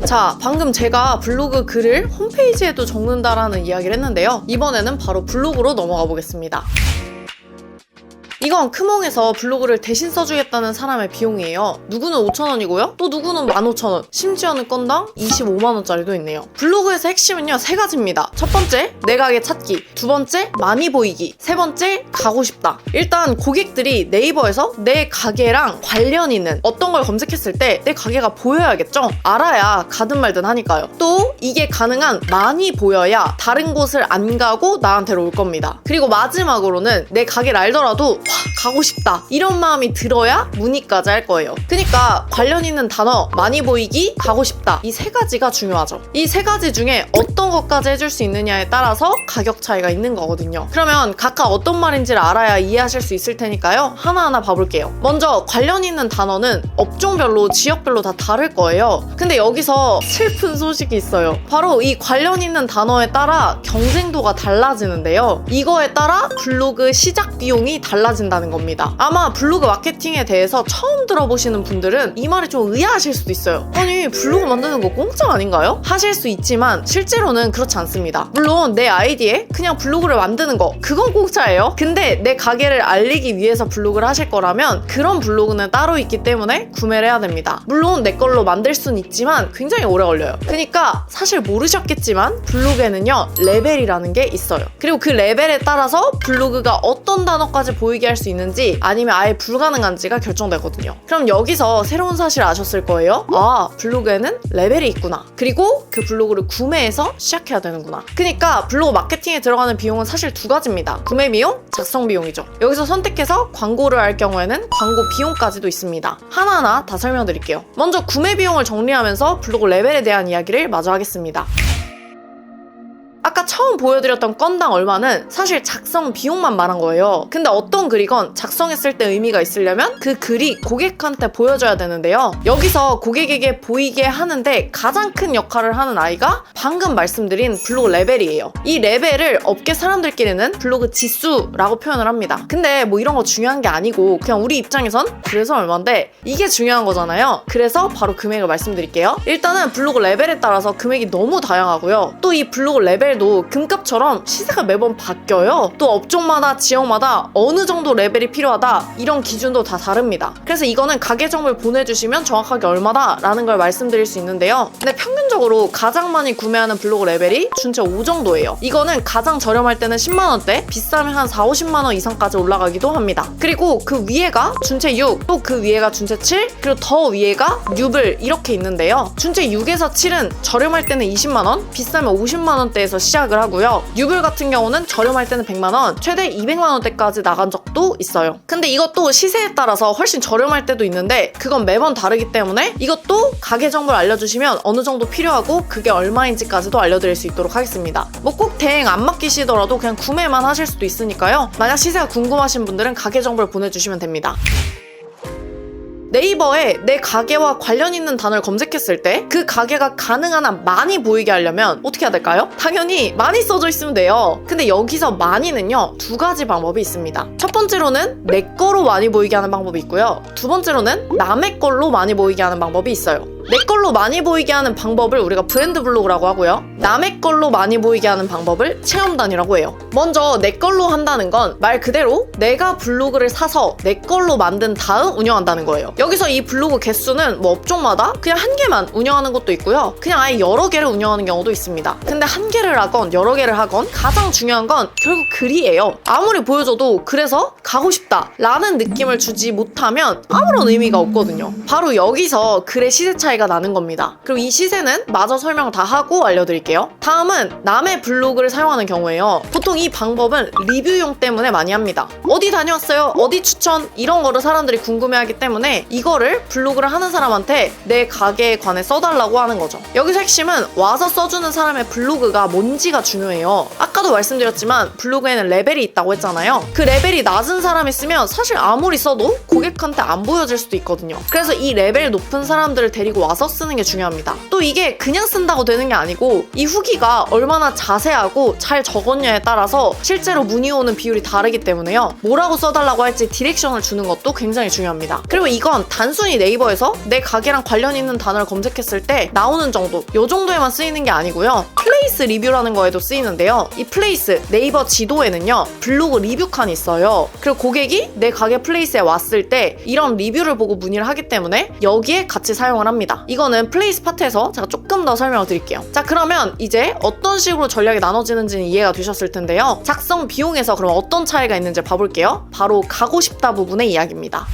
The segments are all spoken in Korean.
자, 방금 제가 블로그 글을 홈페이지에도 적는다라는 이야기를 했는데요. 이번에는 바로 블로그로 넘어가 보겠습니다. 이건 크몽에서 블로그를 대신 써주겠다는 사람의 비용이에요. 누구는 5,000원이고요. 또 누구는 15,000원. 심지어는 건당 25만원짜리도 있네요. 블로그에서 핵심은요, 3가지입니다. 첫 번째, 내 가게 찾기. 두 번째, 많이 보이기. 세 번째, 가고 싶다. 일단 고객들이 네이버에서 내 가게랑 관련 있는 어떤 걸 검색했을 때 내 가게가 보여야겠죠? 알아야 가든 말든 하니까요. 또 이게 가능한 많이 보여야 다른 곳을 안 가고 나한테로 올 겁니다. 그리고 마지막으로는 내 가게를 알더라도 가고 싶다 이런 마음이 들어야 문의까지 할 거예요. 그러니까 관련 있는 단어, 많이 보이기, 가고 싶다, 이 3가지가 중요하죠. 이 3가지 중에 어떤 것까지 해줄 수 있느냐에 따라서 가격 차이가 있는 거거든요. 그러면 각각 어떤 말인지를 알아야 이해하실 수 있을 테니까요. 하나하나 봐볼게요. 먼저 관련 있는 단어는 업종별로, 지역별로 다 다를 거예요. 근데 여기서 슬픈 소식이 있어요. 바로 이 관련 있는 단어에 따라 경쟁도가 달라지는데요. 이거에 따라 블로그 시작 비용이 달라진다는 겁니다. 아마 블로그 마케팅에 대해서 처음 들어보시는 분들은 이 말이 좀 의아하실 수도 있어요. 아니, 블로그 만드는 거 공짜 아닌가요? 하실 수 있지만 실제로는 그렇지 않습니다. 물론 내 아이디에 그냥 블로그를 만드는 거, 그건 공짜예요. 근데 내 가게를 알리기 위해서 블로그를 하실 거라면 그런 블로그는 따로 있기 때문에 구매를 해야 됩니다. 물론 내 걸로 만들 수는 있지만 굉장히 오래 걸려요. 그러니까 사실 모르셨겠지만 블로그에는요, 레벨이라는 게 있어요. 그리고 그 레벨에 따라서 블로그가 어떤 단어까지 보이게 할 수 있는지 아니면 아예 불가능한지가 결정되거든요. 그럼 여기서 새로운 사실을 아셨을 거예요. 아, 블로그에는 레벨이 있구나. 그리고 그 블로그를 구매해서 시작해야 되는구나. 그러니까 블로그 마케팅에 들어가는 비용은 사실 2가지입니다. 구매 비용, 작성 비용이죠. 여기서 선택해서 광고를 할 경우에는 광고 비용까지도 있습니다. 하나하나 다 설명드릴게요. 먼저 구매 비용을 정리하면서 블로그 레벨에 대한 이야기를 마저 하겠습니다. 아까 처음 보여드렸던 건당 얼마는 사실 작성 비용만 말한 거예요. 근데 어떤 글이건 작성했을 때 의미가 있으려면 그 글이 고객한테 보여줘야 되는데요. 여기서 고객에게 보이게 하는데 가장 큰 역할을 하는 아이가 방금 말씀드린 블로그 레벨이에요. 이 레벨을 업계 사람들끼리는 블로그 지수라고 표현을 합니다. 근데 뭐 이런 거 중요한 게 아니고 그냥 우리 입장에선 그래서 얼만데 이게 중요한 거잖아요. 그래서 바로 금액을 말씀드릴게요. 일단은 블로그 레벨에 따라서 금액이 너무 다양하고요. 또 이 블로그 레벨도 금값처럼 시세가 매번 바뀌어요. 또 업종마다 지역마다 어느 정도 레벨이 필요하다 이런 기준도 다 다릅니다. 그래서 이거는 가게 정보를 보내주시면 정확하게 얼마다 라는 걸 말씀드릴 수 있는데요. 근데 평균적으로 가장 많이 구매하는 블로그 레벨이 준체 5 정도예요. 이거는 가장 저렴할 때는 10만원대, 비싸면 한 4, 50만원 이상까지 올라가기도 합니다. 그리고 그 위에가 준체 6, 또 그 위에가 준체 7, 그리고 더 위에가 뉴블 이렇게 있는데요. 준체 6에서 7은 저렴할 때는 20만원, 비싸면 50만원대에서 시작을 하고요. 뉴블 같은 경우는 저렴할 때는 100만원, 최대 200만원대까지 나간 적도 있어요. 근데 이것도 시세에 따라서 훨씬 저렴할 때도 있는데 그건 매번 다르기 때문에 이것도 가게 정보를 알려주시면 어느 정도 필요하고 그게 얼마인지까지도 알려드릴 수 있도록 하겠습니다. 뭐 꼭 대행 안 맡기시더라도 그냥 구매만 하실 수도 있으니까요. 만약 시세가 궁금하신 분들은 가게 정보를 보내주시면 됩니다. 네이버에 내 가게와 관련 있는 단어를 검색했을 때 그 가게가 가능한 한 많이 보이게 하려면 어떻게 해야 될까요? 당연히 많이 써져 있으면 돼요. 근데 여기서 많이는요, 2가지 방법이 있습니다. 첫 번째로는 내 거로 많이 보이게 하는 방법이 있고요. 두 번째로는 남의 걸로 많이 보이게 하는 방법이 있어요. 내 걸로 많이 보이게 하는 방법을 우리가 브랜드 블로그라고 하고요. 남의 걸로 많이 보이게 하는 방법을 체험단이라고 해요. 먼저 내 걸로 한다는 건 말 그대로 내가 블로그를 사서 내 걸로 만든 다음 운영한다는 거예요. 여기서 이 블로그 개수는 뭐 업종마다 그냥 1개만 운영하는 것도 있고요. 그냥 아예 여러 개를 운영하는 경우도 있습니다. 근데 1개를 하건 여러 개를 하건 가장 중요한 건 결국 글이에요. 아무리 보여줘도 그래서 가고 싶다 라는 느낌을 주지 못하면 아무런 의미가 없거든요. 바로 여기서 글의 시세 차이가 나는 겁니다. 그리고 이 시세는 마저 설명 다 하고 알려드릴게요. 다음은 남의 블로그를 사용하는 경우에요. 보통 이 방법은 리뷰용 때문에 많이 합니다. 어디 다녀왔어요? 어디 추천? 이런 거를 사람들이 궁금해하기 때문에 이거를 블로그를 하는 사람한테 내 가게에 관해 써달라고 하는 거죠. 여기서 핵심은 와서 써주는 사람의 블로그가 뭔지가 중요해요. 아까도 말씀드렸지만 블로그에는 레벨이 있다고 했잖아요. 그 레벨이 낮은 사람이 쓰면 사실 아무리 써도 고객한테 안 보여질 수도 있거든요. 그래서 이 레벨 높은 사람들을 데리고 와서 쓰는 게 중요합니다. 또 이게 그냥 쓴다고 되는 게 아니고 이 후기가 얼마나 자세하고 잘 적었냐에 따라서 실제로 문의 오는 비율이 다르기 때문에요. 뭐라고 써달라고 할지 디렉션을 주는 것도 굉장히 중요합니다. 그리고 이건 단순히 네이버에서 내 가게랑 관련 있는 단어를 검색했을 때 나오는 정도, 요 정도에만 쓰이는 게 아니고요. 플레이스 리뷰라는 거에도 쓰이는데요. 이 플레이스, 네이버 지도에는요, 블로그 리뷰 칸이 있어요. 그리고 고객이 내 가게 플레이스에 왔을 때 이런 리뷰를 보고 문의를 하기 때문에 여기에 같이 사용을 합니다. 이거는 플레이스 파트에서 제가 조금 더 설명을 드릴게요. 자, 그러면 이제 어떤 식으로 전략이 나눠지는지는 이해가 되셨을 텐데요. 작성 비용에서 그럼 어떤 차이가 있는지 봐볼게요. 바로 가고 싶다 부분의 이야기입니다.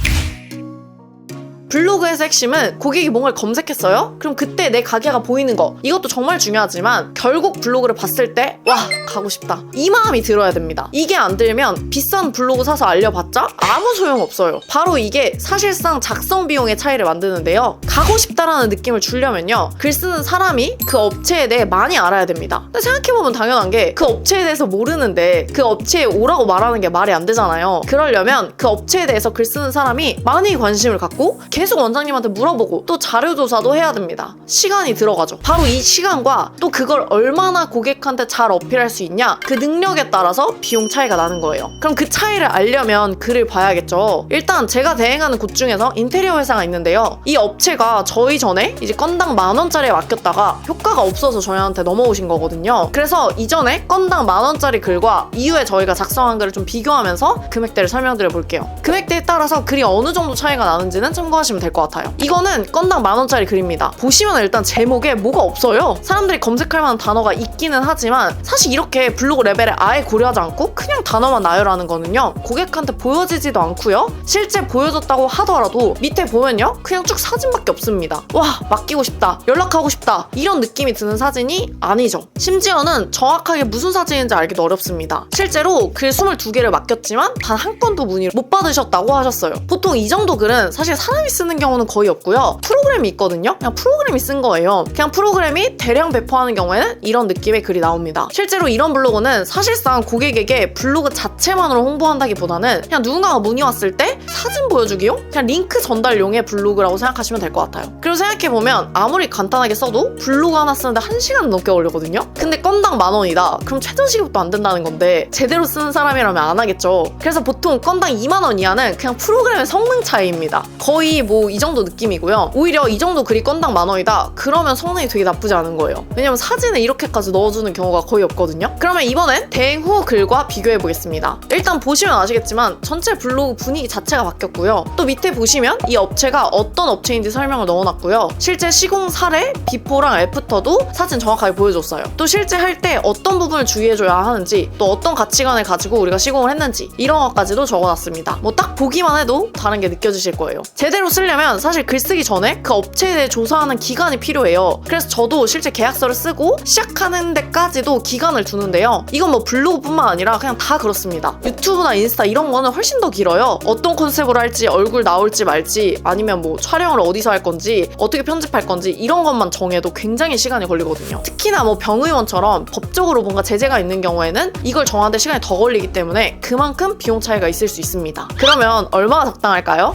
블로그에서 핵심은 고객이 뭔가를 검색했어요? 그럼 그때 내 가게가 보이는 거, 이것도 정말 중요하지만 결국 블로그를 봤을 때 와, 가고 싶다, 이 마음이 들어야 됩니다. 이게 안 들면 비싼 블로그 사서 알려봤자 아무 소용없어요. 바로 이게 사실상 작성 비용의 차이를 만드는데요. 가고 싶다라는 느낌을 주려면요, 글 쓰는 사람이 그 업체에 대해 많이 알아야 됩니다. 근데 생각해보면 당연한 게 그 업체에 대해서 모르는데 그 업체에 오라고 말하는 게 말이 안 되잖아요. 그러려면 그 업체에 대해서 글 쓰는 사람이 많이 관심을 갖고 계속 원장님한테 물어보고 또 자료 조사도 해야 됩니다. 시간이 들어가죠. 바로 이 시간과 또 그걸 얼마나 고객한테 잘 어필할 수 있냐, 그 능력에 따라서 비용 차이가 나는 거예요. 그럼 그 차이를 알려면 글을 봐야겠죠. 일단 제가 대행하는 곳 중에서 인테리어 회사가 있는데요. 이 업체가 저희 전에 이제 건당 10,000원짜리에 맡겼다가 효과가 없어서 저희한테 넘어오신 거거든요. 그래서 이전에 건당 10,000원짜리 글과 이후에 저희가 작성한 글을 좀 비교하면서 금액대를 설명드려 볼게요. 금액대에 따라서 글이 어느 정도 차이가 나는지는 참고하시면 될 것 같아요. 이거는 건당 10,000원짜리 글입니다. 보시면 일단 제목에 뭐가 없어요. 사람들이 검색할 만한 단어가 있기는 하지만 사실 이렇게 블로그 레벨을 아예 고려하지 않고 그냥 단어만 나열하는 거는요, 고객한테 보여지지도 않고요. 실제 보여줬다고 하더라도 밑에 보면요, 그냥 쭉 사진밖에 없습니다. 와, 맡기고 싶다, 연락하고 싶다, 이런 느낌이 드는 사진이 아니죠. 심지어는 정확하게 무슨 사진인지 알기도 어렵습니다. 실제로 글 22개를 맡겼지만 단 한 건도 문의를 못 받으셨다고 하셨어요. 보통 이 정도 글은 사실 사람이 쓰는 경우는 거의 없고요. 프로그램이 있거든요. 그냥 프로그램이 쓴 거예요. 그냥 프로그램이 대량 배포하는 경우에는 이런 느낌의 글이 나옵니다. 실제로 이런 블로그는 사실상 고객에게 블로그 자체만으로 홍보한다기보다는 그냥 누군가가 문의 왔을 때 사진 보여주기용, 그냥 링크 전달용의 블로그라고 생각하시면 될 것 같아요. 그리고 생각해보면 아무리 간단하게 써도 블로그 하나 쓰는데 1시간 넘게 걸리거든요. 근데 건당 10,000원이다. 그럼 최저시급도 안 된다는 건데 제대로 쓰는 사람이라면 안 하겠죠. 그래서 보통 건당 20,000원 이하는 그냥 프로그램의 성능 차이입니다. 거의 뭐 이 정도 느낌이고요. 오히려 이 정도 글이 건당 10,000원이다. 그러면 성능이 되게 나쁘지 않은 거예요. 왜냐면 사진을 이렇게까지 넣어주는 경우가 거의 없거든요. 그러면 이번엔 대행 후 글과 비교해보겠습니다. 일단 보시면 아시겠지만 전체 블로그 분위기 자체가 바뀌었고요. 또 밑에 보시면 이 업체가 어떤 업체인지 설명을 넣어놨고요. 실제 시공 사례, 비포랑 애프터도 사진 정확하게 보여줬어요. 또 실제 할 때 어떤 부분을 주의해줘야 하는지, 또 어떤 가치관을 가지고 우리가 시공을 했는지, 이런 것까지도 적어놨습니다. 뭐 딱 보기만 해도 다른 게 느껴지실 거예요. 제대로 쓰려면 사실 글 쓰기 전에 그 업체에 대해 조사하는 기간이 필요해요. 그래서 저도 실제 계약서를 쓰고 시작하는 데까지도 기간을 두는데요. 이건 뭐 블로그뿐만 아니라 그냥 다 그렇습니다. 유튜브나 인스타 이런 거는 훨씬 더 길어요. 어떤 컨셉으로 할지, 얼굴 나올지 말지, 아니면 뭐 촬영을 어디서 할 건지, 어떻게 편집할 건지, 이런 것만 정해도 굉장히 시간이 걸리거든요. 특히나 뭐 병의원처럼 법적으로 뭔가 제재가 있는 경우에는 이걸 정하는데 시간이 더 걸리기 때문에 그만큼 비용 차이가 있을 수 있습니다. 그러면 얼마나 적당할까요?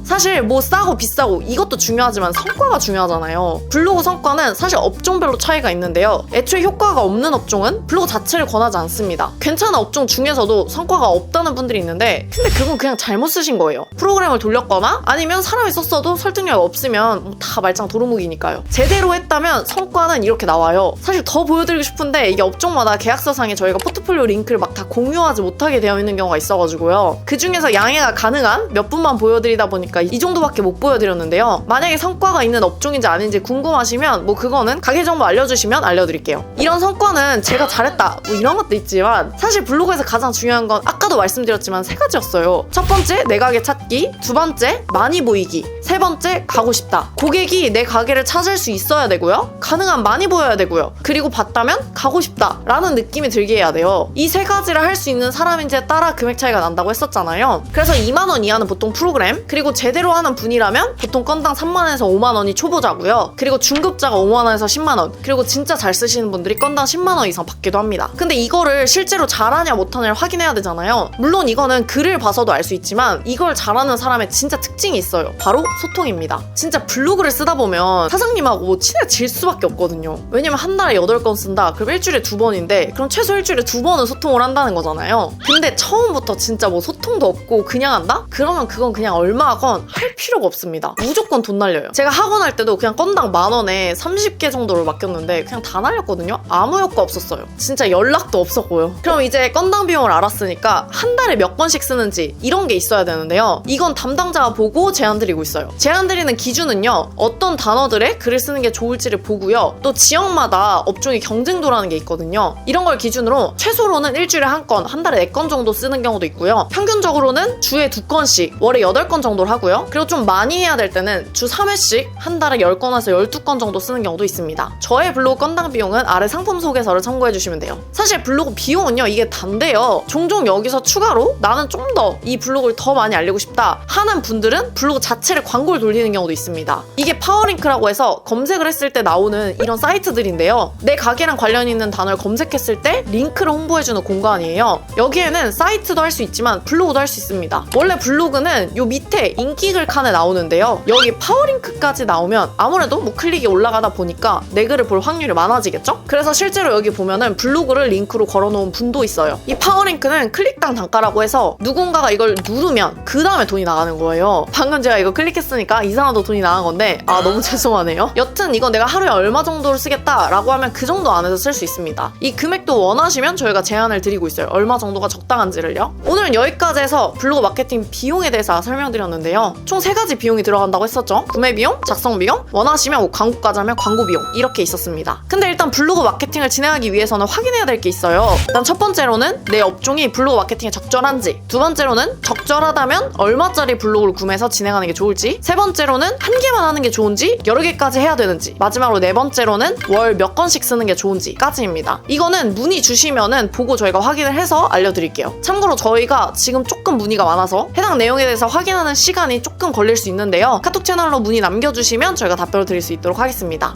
사실 뭐 싸고 비싸고 이것도 중요하지만 성과가 중요하잖아요. 블로그 성과는 사실 업종별로 차이가 있는데요. 애초에 효과가 없는 업종은 블로그 자체를 권하지 않습니다. 괜찮은 업종 중에서도 성과가 없다는 분들이 있는데 근데 그건 그냥 잘못 쓰신 거예요. 프로그램을 돌렸거나 아니면 사람이 썼어도 설득력이 없으면 뭐 다 말짱 도루묵이니까요. 제대로 했다면 성과는 이렇게 나와요. 사실 더 보여드리고 싶은데 이게 업종마다 계약서상에 저희가 포트폴리오 링크를 막 다 공유하지 못하게 되어 있는 경우가 있어가지고요. 그 중에서 양해가 가능한 몇 분만 보여드리다 보니까 이 정도밖에 못 보여드렸는데요. 만약에 성과가 있는 업종인지 아닌지 궁금하시면 뭐 그거는 가게 정보 알려주시면 알려드릴게요. 이런 성과는 제가 잘했다 뭐 이런 것도 있지만 사실 블로그에서 가장 중요한 건 아까도 말씀드렸지만 3가지였어요. 첫 번째, 내 가게 찾기. 두 번째, 많이 보이기. 세 번째, 가고 싶다. 고객이 내 가게를 찾을 수 있어야 되고요. 가능한 많이 보여야 되고요. 그리고 봤다면 가고 싶다 라는 느낌이 들게 해야 돼요. 이 3가지를 할 수 있는 사람인지에 따라 금액 차이가 난다고 했었잖아요. 그래서 20,000원 이하는 보통 프로그램, 그리고 제 제대로 하는 분이라면 보통 건당 3만원에서 5만원이 초보자고요. 그리고 중급자가 5만원에서 10만원, 그리고 진짜 잘 쓰시는 분들이 건당 10만원 이상 받기도 합니다. 근데 이거를 실제로 잘하냐 못하냐를 확인해야 되잖아요. 물론 이거는 글을 봐서도 알 수 있지만 이걸 잘하는 사람의 진짜 특징이 있어요. 바로 소통입니다. 진짜 블로그를 쓰다 보면 사장님하고 친해질 수밖에 없거든요. 왜냐면 한 달에 8건 쓴다. 그럼 일주일에 2번인데 그럼 최소 일주일에 2번은 소통을 한다는 거잖아요. 근데 처음부터 진짜 뭐 소통도 없고 그냥 한다? 그러면 그건 그냥 얼마건 할 필요가 없습니다. 무조건 돈 날려요. 제가 학원 할 때도 그냥 건당 10,000원에 30개 정도를 맡겼는데 그냥 다 날렸거든요. 아무 효과 없었어요. 진짜 연락도 없었고요. 그럼 이제 건당 비용을 알았으니까 한 달에 몇 건씩 쓰는지 이런 게 있어야 되는데요. 이건 담당자가 보고 제안 드리고 있어요. 제안 드리는 기준은요, 어떤 단어들에 글을 쓰는 게 좋을지를 보고요. 또 지역마다 업종의 경쟁도라는 게 있거든요. 이런 걸 기준으로 최소로는 일주일에 1건, 한 달에 4건 정도 쓰는 경우도 있고요. 평균적으로는 주에 2건씩, 월에 8건 정도를 하고요. 그리고 좀 많이 해야 될 때는 주 3회씩 한 달에 10건에서 12건 정도 쓰는 경우도 있습니다. 저의 블로그 건당 비용은 아래 상품 소개서를 참고해 주시면 돼요. 사실 블로그 비용은요, 이게 단데요. 종종 여기서 추가로 나는 좀 더 이 블로그를 더 많이 알리고 싶다 하는 분들은 블로그 자체를 광고를 돌리는 경우도 있습니다. 이게 파워링크라고 해서 검색을 했을 때 나오는 이런 사이트들인데요. 내 가게랑 관련 있는 단어를 검색했을 때 링크를 홍보해주는 공간이에요. 여기에는 사이트도 할 수 있지만 블로그도 할 수 있습니다. 원래 블로그는 요 밑에 인기글 칸에 나오는데요. 여기 파워링크까지 나오면 아무래도 뭐 클릭이 올라가다 보니까 내 글을 볼 확률이 많아지겠죠? 그래서 실제로 여기 보면은 블로그를 링크로 걸어놓은 분도 있어요. 이 파워링크는 클릭당 단가라고 해서 누군가가 이걸 누르면 그 다음에 돈이 나가는 거예요. 방금 제가 이거 클릭했으니까 이상하도 돈이 나간 건데 너무 죄송하네요. 여튼 이건 내가 하루에 얼마 정도를 쓰겠다라고 하면 그 정도 안에서 쓸 수 있습니다. 이 금액도 원하시면 저희가 제안을 드리고 있어요. 얼마 정도가 적당한지를요. 오늘은 여기까지 해서 블로그 마케팅 비용에 대해서 설명드렸는데요. 총 3가지 비용이 들어간다고 했었죠. 구매 비용, 작성 비용, 원하시면 뭐 광고까지 하면 광고 비용 이렇게 있었습니다. 근데 일단 블로그 마케팅을 진행하기 위해서는 확인해야 될 게 있어요. 일단 첫 번째로는 내 업종이 블로그 마케팅에 적절한지, 두 번째로는 적절하다면 얼마짜리 블로그를 구매해서 진행하는 게 좋을지, 세 번째로는 한 개만 하는 게 좋은지 여러 개까지 해야 되는지, 마지막으로 네 번째로는 월 몇 건씩 쓰는 게 좋은지까지입니다. 이거는 문의 주시면은 보고 저희가 확인을 해서 알려드릴게요. 참고로 저희가 지금 조금 문의가 많아서 해당 내용에 대해서 확인하는 시간이 조금 걸릴 수 있는데요. 카톡 채널로 문의 남겨주시면 저희가 답변을 드릴 수 있도록 하겠습니다.